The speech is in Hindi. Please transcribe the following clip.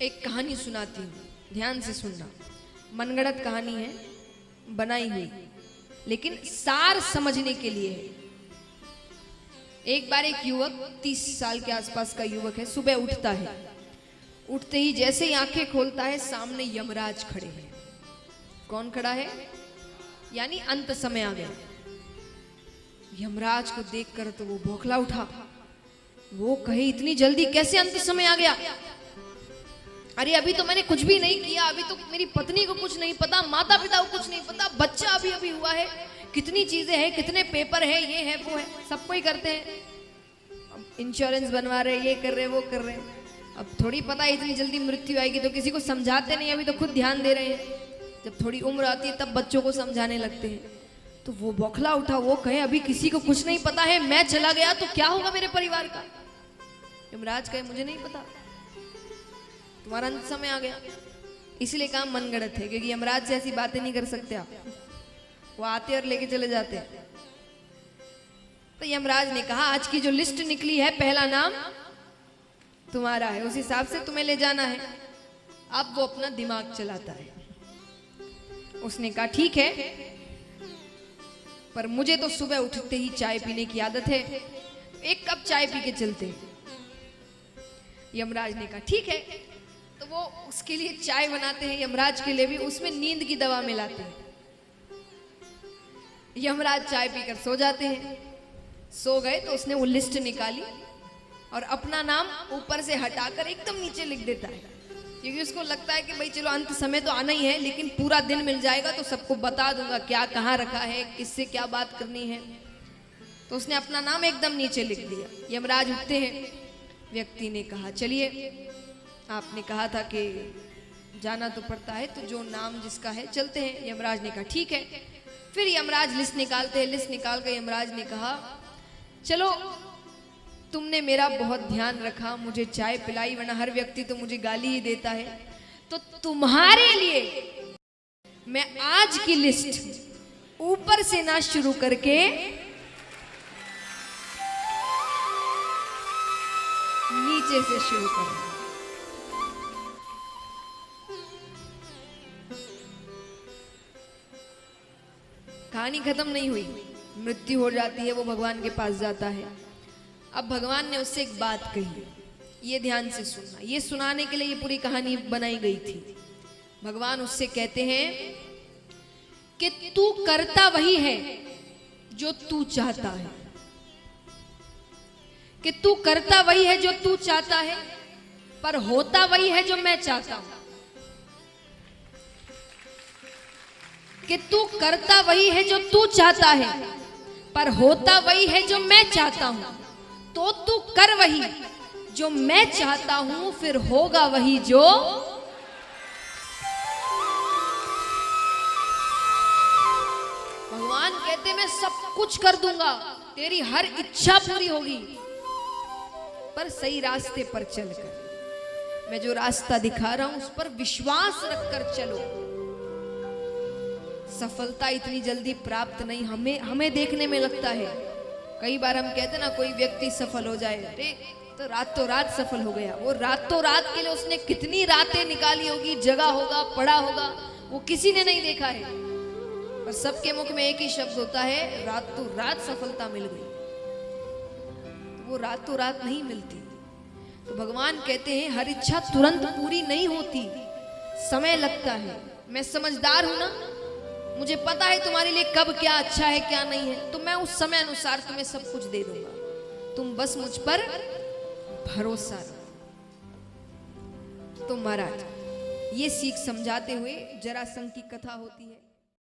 एक कहानी सुनाती हूँ, ध्यान से सुनना। मनगढ़ंत कहानी है, बनाई हुई, लेकिन सार समझने के लिए है। एक बार एक युवक, 30 साल के आसपास का युवक है, सुबह उठता है। उठते ही जैसे ही आंखें खोलता है, सामने यमराज खड़े हैं। कौन खड़ा है? यानी अंत समय आ गया। यमराज को देखकर तो वो बौखला उठा। वो कहे, इतनी जल्दी कैसे अंत समय आ गया? अरे अभी तो मैंने कुछ भी नहीं किया, अभी तो मेरी पत्नी को कुछ नहीं पता, माता पिता को कुछ नहीं पता, बच्चा अभी अभी हुआ है, कितनी चीजें हैं, कितने पेपर है, ये है वो है, सबको ही करते हैं। अब इंश्योरेंस बनवा रहे, ये कर रहे, वो कर रहे। अब थोड़ी पता है इतनी जल्दी मृत्यु आएगी, तो किसी को समझाते नहीं, अभी तो खुद ध्यान दे रहे हैं। जब थोड़ी उम्र आती है तब बच्चों को समझाने लगते हैं। तो वो बौखला उठा। वो कहे, अभी किसी को कुछ नहीं पता है, मैं चला गया तो क्या होगा मेरे परिवार का? यमराज कहे, मुझे नहीं पता, तुम्हारा अंत समय आ गया। इसलिए काम मनगढ़ंत है, क्योंकि यमराज से ऐसी बातें नहीं कर सकते आप। वो आते और लेके चले जाते हैं। तो यमराज ने कहा, आज की जो लिस्ट निकली है, पहला नाम तुम्हारा है, उस हिसाब से तुम्हें ले जाना है। अब वो अपना दिमाग चलाता है। उसने कहा, ठीक है, पर मुझे तो सुबह उठते ही चाय पीने की आदत है, एक कप चाय पी के चलते हैं। यमराज ने कहा, ठीक है। तो वो उसके लिए चाय बनाते हैं, यमराज के लिए भी। उसमें नींद की दवा मिलाते हैं। यमराज चाय पीकर सो जाते हैं। सो गए तो उसने वो लिस्ट निकाली और अपना नाम ऊपर से हटाकर एकदम नीचे लिख देता है, क्योंकि उसको लगता है कि भाई चलो अंत समय तो आना ही है, लेकिन पूरा दिन मिल जाएगा तो सबको बता दूंगा क्या कहाँ रखा है, किससे क्या बात करनी है। तो उसने अपना नाम एकदम नीचे लिख दिया। यमराज उठते हैं। व्यक्ति ने कहा, चलिए, आपने कहा था कि जाना तो पड़ता है, तो जो नाम जिसका है चलते हैं। यमराज ने कहा, ठीक है। फिर यमराज लिस्ट निकालते हैं। लिस्ट निकाल कर यमराज ने कहा, चलो, तुमने मेरा बहुत ध्यान रखा, मुझे चाय पिलाई, वरना हर व्यक्ति तो मुझे गाली ही देता है। तो तुम्हारे लिए मैं आज की लिस्ट ऊपर से ना शुरू करके नीचे से शुरू करूं। कहानी खत्म नहीं हुई। मृत्यु हो जाती है, वो भगवान के पास जाता है। अब भगवान ने उससे एक बात कही, ये ध्यान से सुनना। ये सुनाने के लिए ये पूरी कहानी बनाई गई थी। भगवान उससे कहते हैं कि तू करता वही है जो तू चाहता है, कि तू करता वही है जो तू चाहता है, पर होता वही है जो मैं चाहता हूं। कि तू करता वही है जो तू चाहता है, पर होता वही है जो मैं चाहता हूं। तो तू कर वही जो मैं चाहता हूं, फिर होगा वही जो। भगवान कहते, मैं सब कुछ कर दूंगा, तेरी हर इच्छा पूरी होगी, पर सही रास्ते पर चलकर। मैं जो रास्ता दिखा रहा हूं उस पर विश्वास रखकर चलो। सफलता इतनी जल्दी प्राप्त नहीं, हमें देखने में लगता है। कई बार हम कहते ना, कोई व्यक्ति सफल हो जाए, अरे तो रातों रात सफल हो गया। वो रातों रात के लिए उसने कितनी रातें निकाली होगी, जगा होगा, पढ़ा होगा, वो किसी ने नहीं देखा है। पर सबके मुख में एक ही शब्द होता है, रातों रात सफलता मिल गई। तो वो रातों रात नहीं मिलती। तो भगवान कहते हैं, हर इच्छा तुरंत पूरी नहीं होती, समय लगता है। मैं समझदार हूं ना, मुझे पता है तुम्हारे लिए कब क्या अच्छा है क्या नहीं है, तो मैं उस समय अनुसार तुम्हें सब कुछ दे दूंगा। तुम बस मुझ पर भरोसा रखो। तो महाराज, ये सीख समझाते हुए जरासंध की कथा होती है।